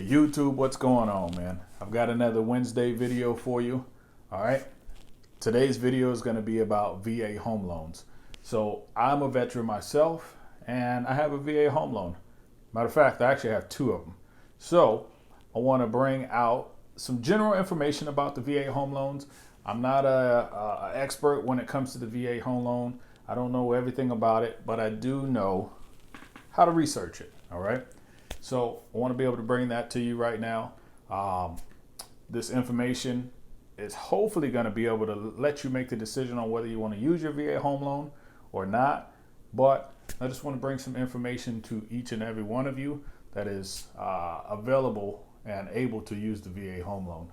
YouTube, what's going on, man? I've got another Wednesday video for you. All right. Today's video is going to be about VA home loans. So I'm a veteran myself and I have a VA home loan. Matter of fact, I actually have two of them. So I want to bring out some general information about the VA home loans. I'm not a expert when it comes to the VA home loan. I don't know everything about it, but I do know how to research it. All right. So I want to be able to bring that to you right now. This information is hopefully going to be able to let you make the decision on whether you want to use your VA home loan or not. But I just want to bring some information to each and every one of you that is available and able to use the VA home loan.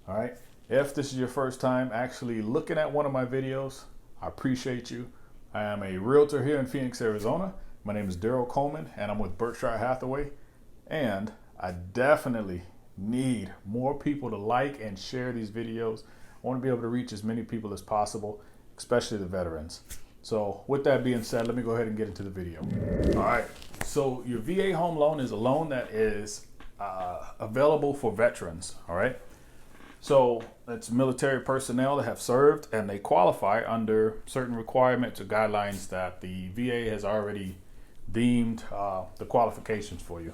All right. If this is your first time actually looking at one of my videos, I appreciate you. I am a realtor here in Phoenix, Arizona. My name is Darrell Coleman and I'm with Berkshire Hathaway. And I definitely need more people to like and share these videos. I want to be able to reach as many people as possible, especially the veterans. So with that being said, let me go ahead and get into the video. All right. So your VA home loan is a loan that is available for veterans. All right. So it's military personnel that have served and they qualify under certain requirements or guidelines that the VA has already deemed the qualifications for you.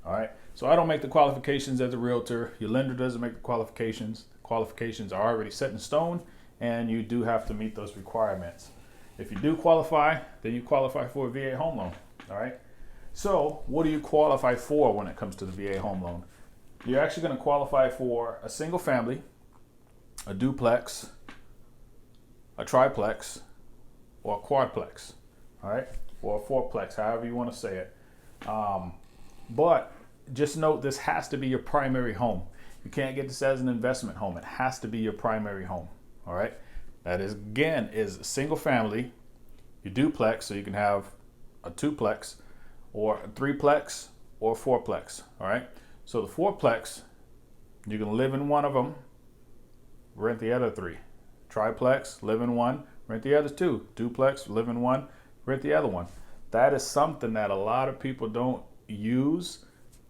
All right. So I don't make the qualifications as a realtor. Your lender doesn't make the qualifications. The qualifications are already set in stone and you do have to meet those requirements. If you do qualify, then you qualify for a VA home loan. All right. So what do you qualify for when it comes to the VA home loan? You're actually going to qualify for a single family, a duplex, a triplex, or a quadplex. All right. Or a fourplex, however you want to say it. But just note, this has to be your primary home. You can't get this as an investment home. It has to be your primary home. All right. That is, again, is a single family, your duplex, so you can have a twoplex or a threeplex or a fourplex. All right. So the fourplex, you can live in one of them, rent the other three. Triplex, live in one, rent the other two. Duplex, live in one, rent the other one. That is something that a lot of people don't use,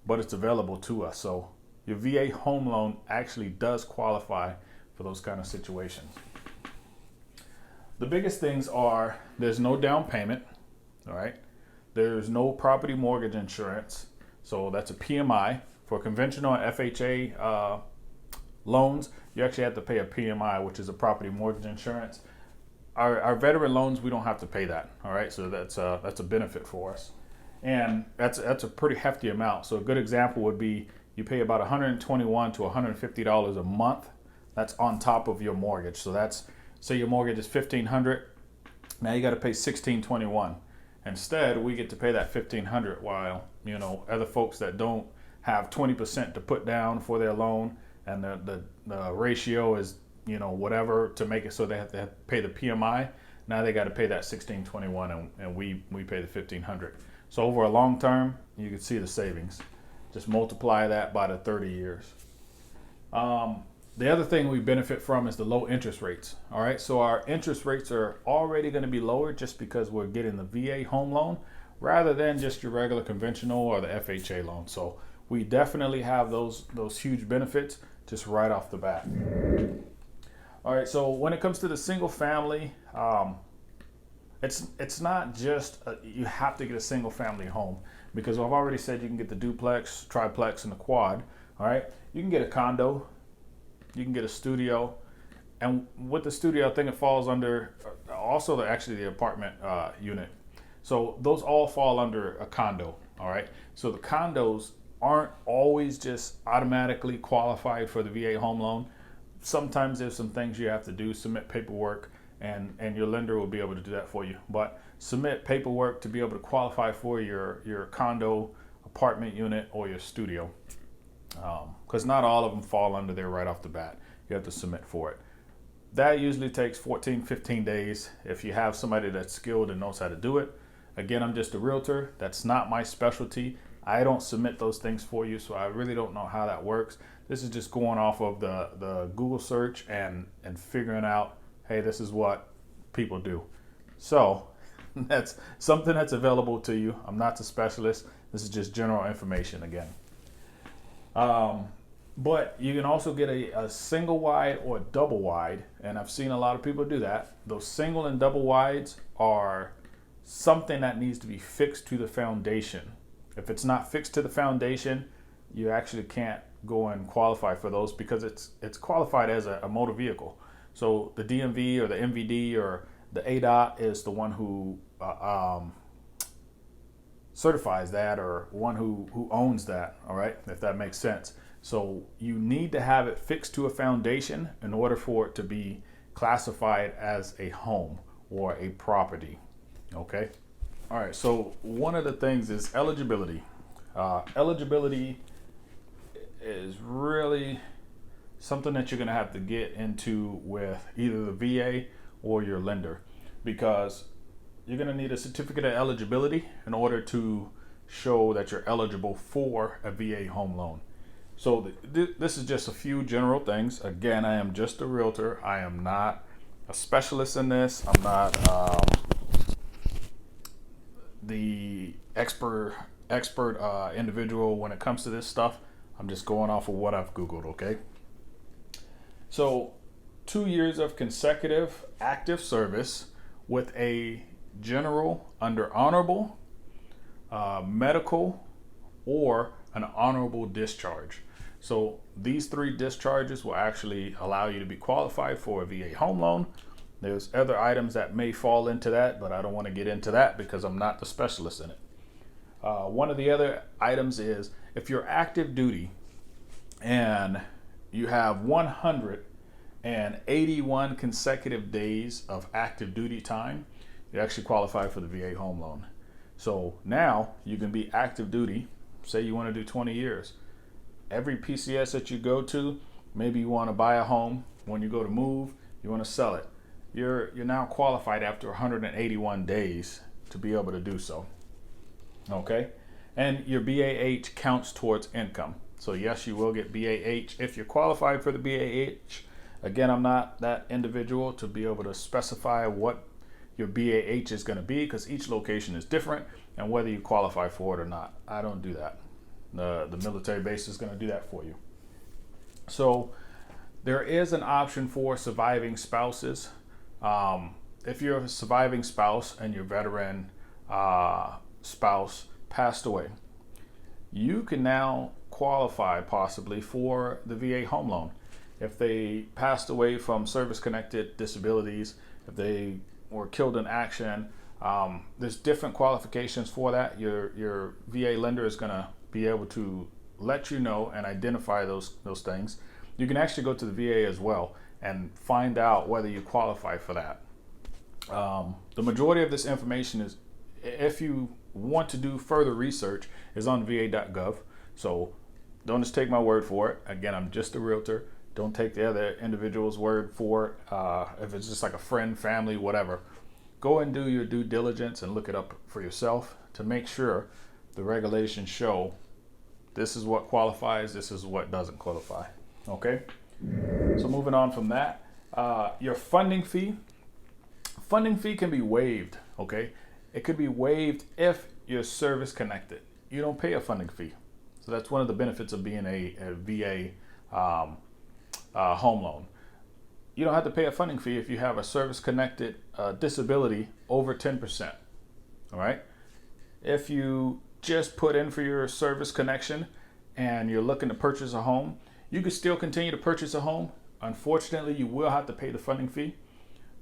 but it's available to us. So your VA home loan actually does qualify for those kind of situations. The biggest things are there's no down payment. All right. There's no property mortgage insurance. So that's a PMI. For conventional FHA loans, you actually have to pay a PMI, which is a property mortgage insurance. Our veteran loans, we don't have to pay that. All right. So that's a benefit for us. And that's a pretty hefty amount. So a good example would be you pay about $121 to $150 a month. That's on top of your mortgage. So that's, say your mortgage is $1,500. Now you got to pay $1,621. Instead, we get to pay that $1,500 while, other folks that don't have 20% to put down for their loan and the ratio is, whatever to make it so they have to pay the PMI. Now they got to pay that $1,621 and we pay the $1,500. So over a long term, you can see the savings. Just multiply that by the 30 years. The other thing we benefit from is the low interest rates. All right. So our interest rates are already going to be lower just because we're getting the VA home loan rather than just your regular conventional or the FHA loan. So we definitely have those huge benefits just right off the bat. All right. So when it comes to the single family, it's not just you have to get a single family home, because I've already said you can get the duplex, triplex, and the quad. All right. You can get a condo. You can get a studio, and with the studio, I think it falls under also the apartment unit. So those all fall under a condo. All right. So the condos aren't always just automatically qualified for the VA home loan. Sometimes there's some things you have to do, submit paperwork, and your lender will be able to do that for you. But submit paperwork to be able to qualify for your condo, apartment unit, or your studio. Because not all of them fall under there right off the bat. You have to submit for it. That usually takes 14, 15 days if you have somebody that's skilled and knows how to do it. Again, I'm just a realtor. That's not my specialty. I don't submit those things for you, so I really don't know how that works. This is just going off of the Google search and figuring out, hey, this is what people do. So that's something that's available to you. I'm not the specialist. This is just general information again. But you can also get a single wide or double wide, and I've seen a lot of people do that. Those single and double wides are something that needs to be fixed to the foundation. If it's not fixed to the foundation, you actually can't go and qualify for those because it's qualified as a motor vehicle. So the DMV or the MVD or the ADOT is the one who certifies that, or one who owns that, all right, if that makes sense. So you need to have it fixed to a foundation in order for it to be classified as a home or a property, okay? All right, so one of the things is eligibility. Eligibility is really something that you're gonna have to get into with either the VA or your lender, because you're going to need a certificate of eligibility in order to show that you're eligible for a VA home loan. So this is just a few general things. Again, I am just a realtor. I am not a specialist in this. I'm not the expert individual when it comes to this stuff. I'm just going off of what I've Googled, okay? So 2 years of consecutive active service with a general under honorable, medical, or an honorable discharge. So these 3 discharges will actually allow you to be qualified for a VA home loan. There's other items that may fall into that, but I don't want to get into that because I'm not the specialist in it. One of the other items is if you're active duty and you have 181 consecutive days of active duty time, you actually qualify for the VA home loan. So now you can be active duty. Say you want to do 20 years. Every PCS that you go to, maybe you want to buy a home. When you go to move, you want to sell it. You're now qualified after 181 days to be able to do so. Okay? And your BAH counts towards income. So yes, you will get BAH if you're qualified for the BAH. Again, I'm not that individual to be able to specify what your BAH is going to be, because each location is different and whether you qualify for it or not. I don't do that. The military base is going to do that for you. So there is an option for surviving spouses. If you're a surviving spouse and your veteran spouse passed away, you can now qualify possibly for the VA home loan. If they passed away from service-connected disabilities, if they were killed in action, there's different qualifications for that. Your VA lender is going to be able to let you know and identify those things. You can actually go to the VA as well and find out whether you qualify for that. The majority of this information is, if you want to do further research, is on va.gov. So don't just take my word for it. Again, I'm just a realtor. Don't take the other individual's word for it. If it's just like a friend, family, whatever, go and do your due diligence and look it up for yourself to make sure the regulations show this is what qualifies, this is what doesn't qualify. Okay? So moving on from that, your funding fee. Funding fee can be waived, okay? It could be waived if you're service connected. You don't pay a funding fee. So that's one of the benefits of being a VA home loan. You don't have to pay a funding fee if you have a service-connected disability over 10%. All right. If you just put in for your service connection and you're looking to purchase a home, you can still continue to purchase a home. Unfortunately, you will have to pay the funding fee.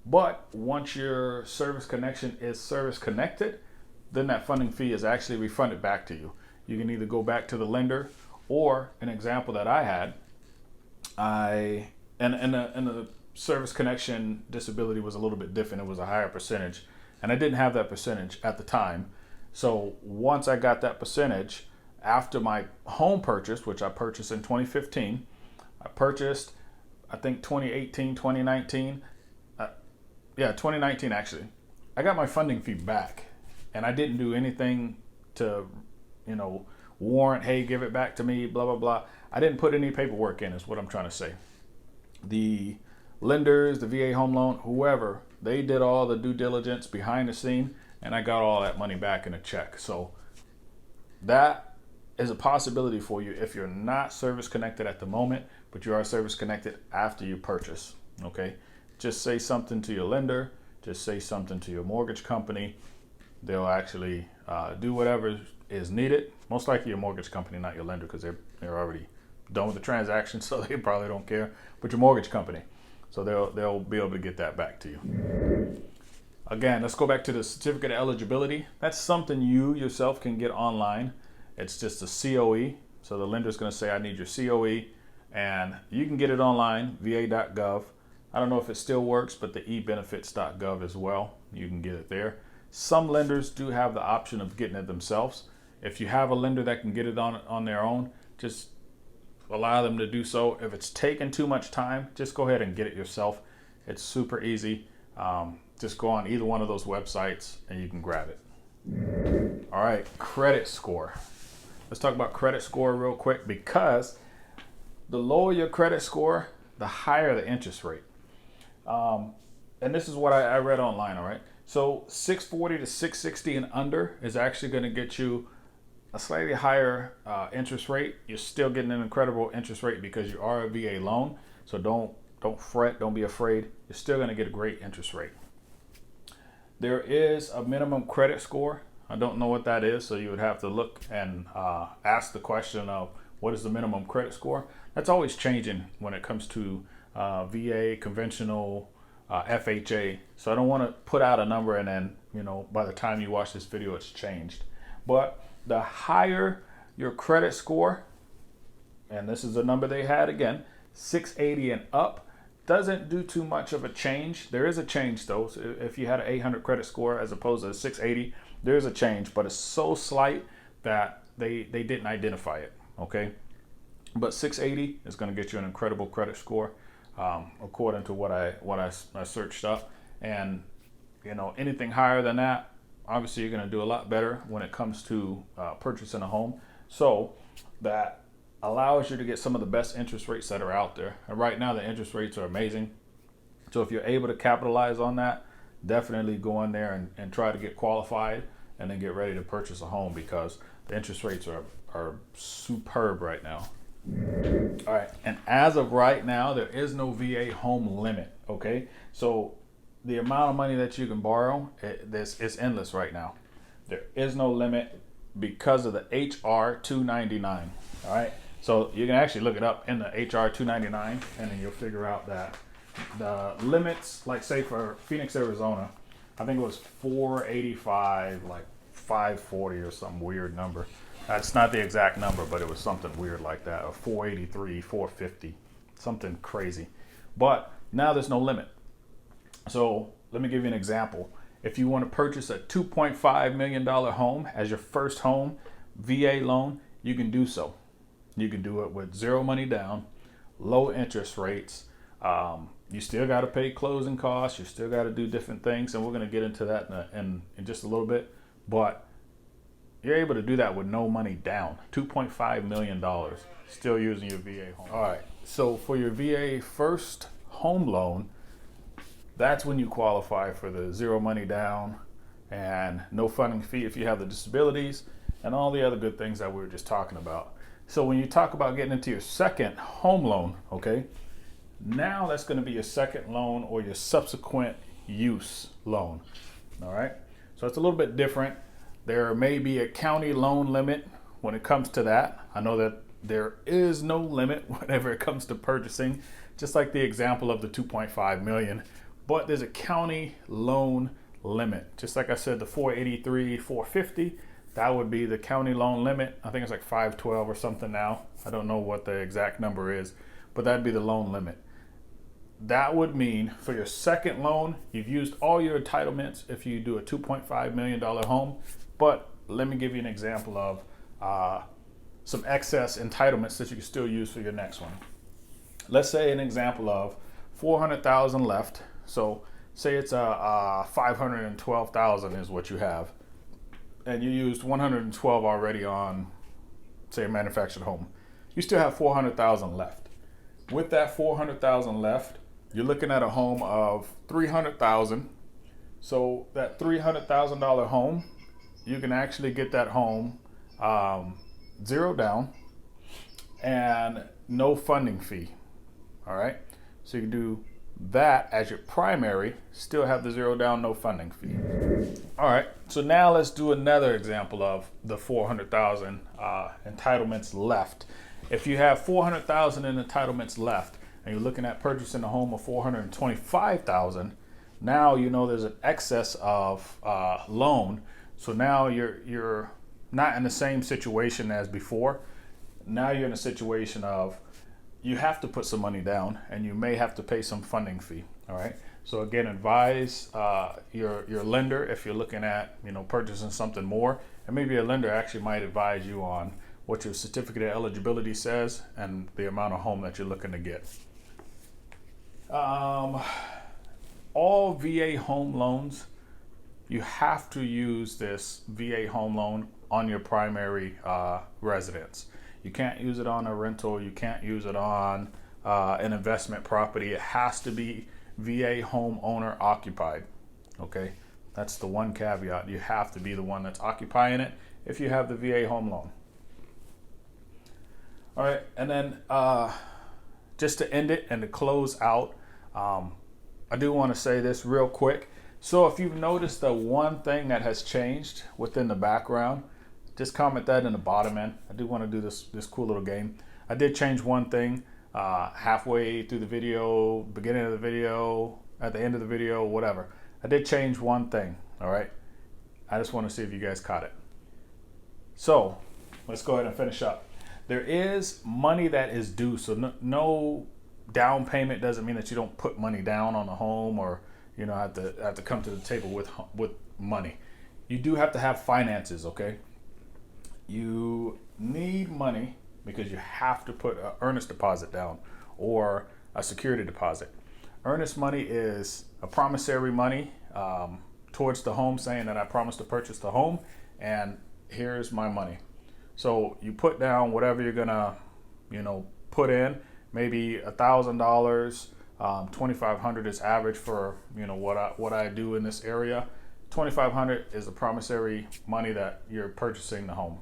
But once your service connection is service connected, then that funding fee is actually refunded back to you. You can either go back to the lender, or an example that I had, and the service connection disability was a little bit different. It was a higher percentage, and I didn't have that percentage at the time. So once I got that percentage after my home purchase, which I purchased in 2015, I purchased, I think 2018, 2019, 2019 actually, I got my funding fee back, and I didn't do anything to, warrant, hey, give it back to me, blah, blah, blah. I didn't put any paperwork in, is what I'm trying to say. The lenders, the VA home loan, whoever, they did all the due diligence behind the scene, and I got all that money back in a check. So that is a possibility for you if you're not service connected at the moment, but you are service connected after you purchase. Okay, just say something to your lender, just say something to your mortgage company. They'll actually do whatever is needed. Most likely your mortgage company, not your lender, because they're already done with the transaction, so they probably don't care. But your mortgage company, so they'll be able to get that back to you. Again, let's go back to the certificate of eligibility. That's something you yourself can get online. It's just a COE. So the lender's going to say, I need your COE, and you can get it online, va.gov. I don't know if it still works, but the ebenefits.gov as well. You can get it there. Some lenders do have the option of getting it themselves. If you have a lender that can get it on their own, just allow them to do so. If it's taking too much time, just go ahead and get it yourself. It's super easy. Just go on either one of those websites and you can grab it. All right, credit score. Let's talk about credit score real quick, because the lower your credit score, the higher the interest rate. And this is what I read online, all right? So 640 to 660 and under is actually going to get you a slightly higher interest rate. You're still getting an incredible interest rate because you are a VA loan. So don't fret, don't be afraid. You're still going to get a great interest rate. There is a minimum credit score. I don't know what that is, so you would have to look and ask the question of what is the minimum credit score. That's always changing when it comes to VA, conventional, FHA. So I don't want to put out a number and then, by the time you watch this video, it's changed. But the higher your credit score, and this is the number they had again, 680 and up, doesn't do too much of a change. There is a change though. So if you had an 800 credit score as opposed to a 680, there is a change, but it's so slight that they didn't identify it. Okay, but 680 is going to get you an incredible credit score, according to what I searched up. And anything higher than that, obviously you're going to do a lot better when it comes to purchasing a home. So that allows you to get some of the best interest rates that are out there. And right now the interest rates are amazing. So if you're able to capitalize on that, definitely go in there and try to get qualified and then get ready to purchase a home, because the interest rates are superb right now. All right, and as of right now, there is no VA home limit. Okay, so the amount of money that you can borrow, it's endless right now. There is no limit because of the HR 299. All right, so you can actually look it up in the HR 299, and then you'll figure out that the limits, like say for Phoenix, Arizona, I think it was 485, like 540 or some weird number. That's not the exact number, but it was something weird like that, or 483, 450, something crazy. But now there's no limit. So let me give you an example. If you want to purchase a $2.5 million home as your first home, VA loan, you can do so. You can do it with zero money down, low interest rates. You still got to pay closing costs. You still got to do different things. And we're going to get into that in just a little bit. But you're able to do that with no money down. $2.5 million, still using your VA home. All right, so for your VA first home loan, that's when you qualify for the zero money down and no funding fee if you have the disabilities and all the other good things that we were just talking about. So when you talk about getting into your second home loan, okay, now that's going to be your second loan or your subsequent use loan. All right, so it's a little bit different. There may be a county loan limit when it comes to that. I know that there is no limit whenever it comes to purchasing, just like the example of the 2.5 million, but there's a county loan limit. Just like I said, the 483, 450, that would be the county loan limit. I think it's like 512 or something now. I don't know what the exact number is, but that'd be the loan limit. That would mean for your second loan, you've used all your entitlements if you do a $2.5 million home. But let me give you an example of some excess entitlements that you can still use for your next one. Let's say an example of $400,000 left. So say it's a $512,000 is what you have, and you used $112 already on, say, a manufactured home. You still have $400,000 left. With that $400,000 left, you're looking at a home of $300,000. So that $300,000 home, you can actually get that home zero down and no funding fee. All right, so you can do that as your primary, still have the zero down, no funding fee. All right, so now let's do another example of the 400,000 entitlements left. If you have 400,000 in entitlements left and you're looking at purchasing a home of 425,000, now you know there's an excess of loan. So now you're not in the same situation as before. Now you're in a situation of you have to put some money down and you may have to pay some funding fee. All right. So again, advise your lender if you're looking at purchasing something more, and maybe a lender actually might advise you on what your certificate of eligibility says and the amount of home that you're looking to get. All VA home loans, you have to use this VA home loan on your primary residence. You can't use it on a rental. You can't use it on an investment property. It has to be VA homeowner occupied. Okay, that's the one caveat. You have to be the one that's occupying it if you have the VA home loan. All right, and then just to end it and to close out, I do want to say this real quick. So if you've noticed the one thing that has changed within the background, just comment that in the bottom end. I do want to do this cool little game. I did change one thing halfway through the video, beginning of the video, at the end of the video, whatever. I did change one thing, all right? I just want to see if you guys caught it. So let's go ahead and finish up. There is money that is due, so no down payment doesn't mean that you don't put money down on the home or have to come to the table with money. You do have to have finances, okay? You need money because you have to put an earnest deposit down or a security deposit. Earnest money is a promissory money towards the home, saying that I promised to purchase the home and here's my money. So you put down whatever you're gonna put in, maybe $1,000, $2,500 is average for what I do in this area. $2,500 is the promissory money that you're purchasing the home.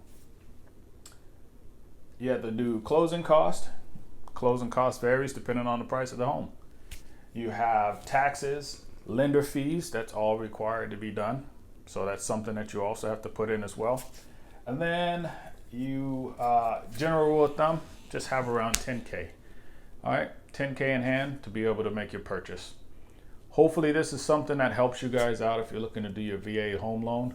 You have to do closing cost. Closing cost varies depending on the price of the home. You have taxes, lender fees, that's all required to be done. So that's something that you also have to put in as well. And then you, general rule of thumb, just have around 10K. All right, 10K in hand to be able to make your purchase. Hopefully this is something that helps you guys out if you're looking to do your VA home loan.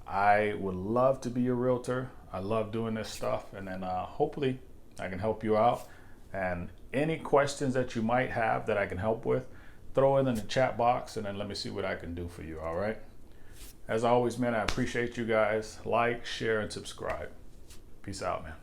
I would love to be your realtor. I love doing this stuff, and then hopefully I can help you out. And any questions that you might have that I can help with, throw it in the chat box and then let me see what I can do for you, all right? As always, man, I appreciate you guys. Like, share, and subscribe. Peace out, man.